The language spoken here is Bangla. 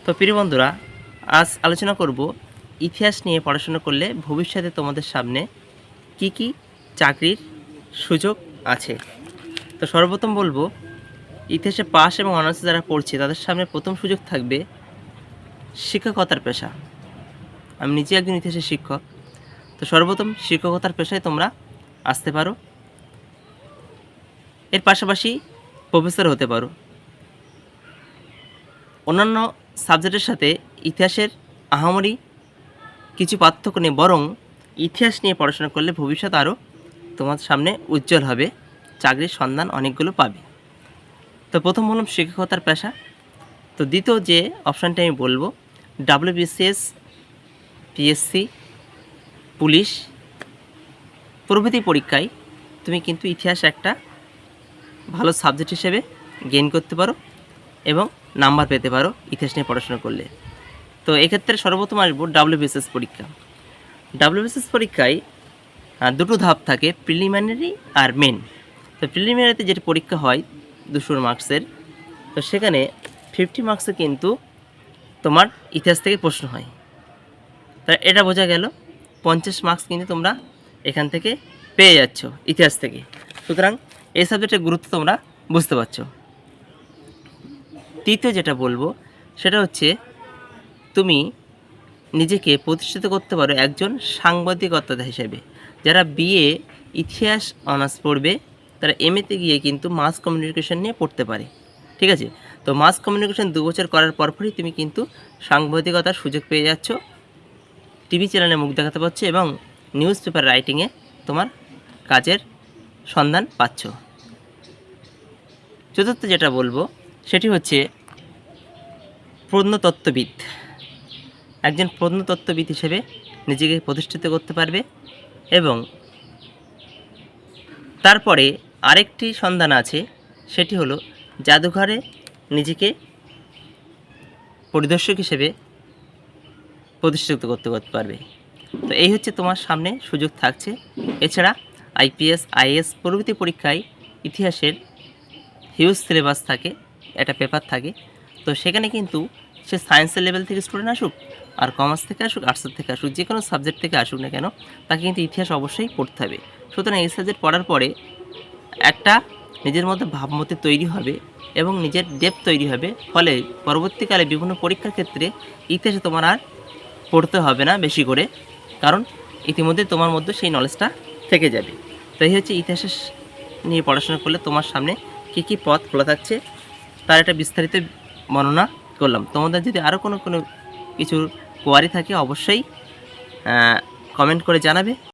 তো প্রিয় বন্ধুরা, আজ আলোচনা করব ইতিহাস নিয়ে পড়াশোনা করলে ভবিষ্যতে তোমাদের সামনে কি কি চাকরির সুযোগ আছে। তো সর্বপ্রথম বলবো, ইতিহাসে পাস এবং অনার্সে যারা পড়ছে তাদের সামনে প্রথম সুযোগ থাকবে শিক্ষকতার পেশা। আমি নিজে একজন ইতিহাসের শিক্ষক। তো সর্বপ্রথম শিক্ষকতার পেশায় তোমরা আসতে পারো। এর পাশাপাশি প্রফেসর হতে পারো। অন্যান্য সাবজেক্টের সাথে ইতিহাসের আহামরি কিছু পার্থক্য নেই, বরং ইতিহাস নিয়ে পড়াশোনা করলে ভবিষ্যৎ আরও তোমার সামনে উজ্জ্বল হবে, চাকরির সন্ধান অনেকগুলো পাবে। তো প্রথম বললাম শিক্ষকতার পেশা। তো দ্বিতীয় যে অপশানটি আমি বলবো, WBCS, PSC, পুলিশ প্রভৃতি পরীক্ষায় তুমি কিন্তু ইতিহাস একটা ভালো সাবজেক্ট হিসেবে গেইন করতে পারো এবং নাম্বার পেতে পারো ইতিহাস নিয়ে পড়াশোনা করলে। তো এক্ষেত্রে সর্বপ্রথম আসবো WBCS পরীক্ষা। WBCS পরীক্ষায় দুটো ধাপ থাকে, প্রিলিমিনারি আর মেন। তো প্রিলিমিনারিতে যেটা পরীক্ষা হয় 200 মার্কসের, তো সেখানে 50 মার্কসে কিন্তু তোমার ইতিহাস থেকে প্রশ্ন হয়। তা এটা বোঝা গেল 50 মার্কস কিন্তু তোমরা এখান থেকে পেয়ে যাচ্ছ ইতিহাস থেকে। সুতরাং এই সাবজেক্টের গুরুত্ব তোমরা বুঝতে পারছো। তৃতীয় যেটা বলবো সেটা হচ্ছে, তুমি নিজেকে প্রতিষ্ঠিত করতে পারো একজন সাংবাদিকতা হিসেবে। যারা BA ইতিহাস অনার্স পড়বে তারা MA-তে গিয়ে কিন্তু মাস কমিউনিকেশন নিয়ে পড়তে পারে। ঠিক আছে, তো মাস কমিউনিকেশন 2 বছর করার পরপরই তুমি কিন্তু সাংবাদিকতার সুযোগ পেয়ে যাচ্ছ, টিভি চ্যানেলে মুখ দেখাতে পারছো এবং নিউজ পেপার রাইটিংয়ে তোমার কাজের সন্ধান পাচ্ছ। চতুর্থ যেটা বলবো সেটি হচ্ছে প্রত্নতত্ত্ববিদ। একজন প্রত্নতত্ত্ববিদ হিসেবে নিজেকে প্রতিষ্ঠিত করতে পারবে এবং তারপরে আরেকটি সন্ধান আছে, সেটি হলো জাদুঘরে নিজেকে পরিদর্শক হিসেবে প্রতিষ্ঠিত করতে পারবে। তো এই হচ্ছে তোমার সামনে সুযোগ থাকছে। এছাড়া IPS, IAS প্রভৃতি পরীক্ষায় ইতিহাসের হিউজ সিলেবাস থাকে, একটা পেপার থাকে। তো সেখানে কিন্তু সে সায়েন্সের লেভেল থেকে স্টুডেন্ট আসুক আর কমার্স থেকে আসুক, আর্টসের থেকে আসুক, যে কোনো সাবজেক্ট থেকে আসুক না কেন, তাকে কিন্তু ইতিহাস অবশ্যই পড়তে হবে। সুতরাং এই সাবজেক্ট পড়ার পরে একটা নিজের মধ্যে ভাবমূর্তি তৈরি হবে এবং নিজের ডেপথ তৈরি হবে, ফলে পরবর্তীকালে বিভিন্ন পরীক্ষার ক্ষেত্রে ইতিহাসে তোমার আর পড়তে হবে না বেশি করে, কারণ ইতিমধ্যে তোমার মধ্যে সেই নলেজটা থেকে যাবে। তো এই হচ্ছে ইতিহাস নিয়ে পড়াশোনা করলে তোমার সামনে কী কী পথ খোলা থাকছে তার একটা বিস্তারিত বর্ণনা করলাম। তোমাদের যদি আরও কোনো কিছু কোয়ারি থাকে অবশ্যই কমেন্ট করে জানাবে।